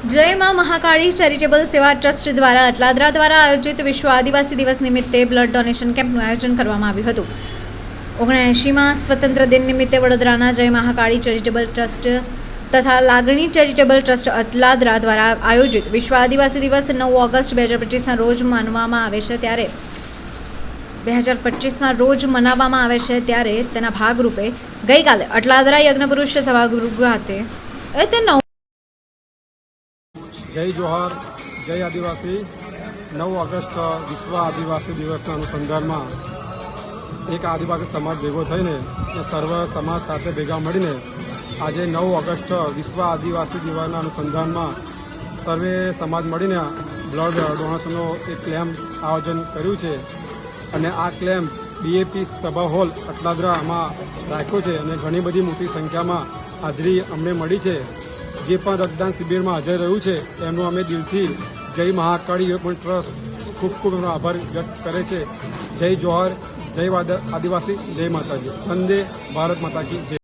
જય માં મહાકાળી ચેરિટેબલ સેવા ટ્રસ્ટ દ્વારા અટલાદરા દ્વારા આયોજિત વિશ્વ આદિવાસી દિવસ નિમિત્તે બ્લડ ડોનેશન કેમ્પનું આયોજન કરવામાં આવ્યું હતું। 79માં સ્વતંત્ર દિન નિમિત્તે વડોદરાના જય મહાકાળી ચેરિટેબલ ટ્રસ્ટ તથા લાગણી ચેરિટેબલ ટ્રસ્ટ અટલાદરા દ્વારા આયોજિત વિશ્વ આદિવાસી દિવસ 9 ઓગસ્ટ 2025ના રોજ મનાવવામાં આવે છે। ત્યારે તેના ભાગરૂપે ગઈકાલે અટલાદરા યજ્ઞપુરુષ સભાગૃહ ખાતે जय जोहार जय आदिवासी 9 ऑगस्ट विश्व आदिवासी दिवस अनुसंधान में एक आदिवासी समाज भेगो थईने सर्व समाज साथे भेगा मळीने आज 9 ऑगस्ट विश्व आदिवासी दिवस अनुसंधान में सर्वे समाज मळीने ब्लड डोनेशन एक क्लेम्प आयोजन कर्युं छे अने आ क्लेम्प बीएपी सभा हॉल अटलादरा में राख्यो छे अने घणी बधी मोटी संख्या में हाजरी अमने मळी छे। जे पण रक्तदान शिबिर में हाजर रह्યું છે એમનો અમે દિલથી જય મહાકાળી ટ્રસ્ટ ખૂબ ખૂબ એમનો આભાર વ્યક્ત કરે છે। જય જોહર, જય આદિવાસી, જય માતાજી, વંદે ભારત માતા કી જય।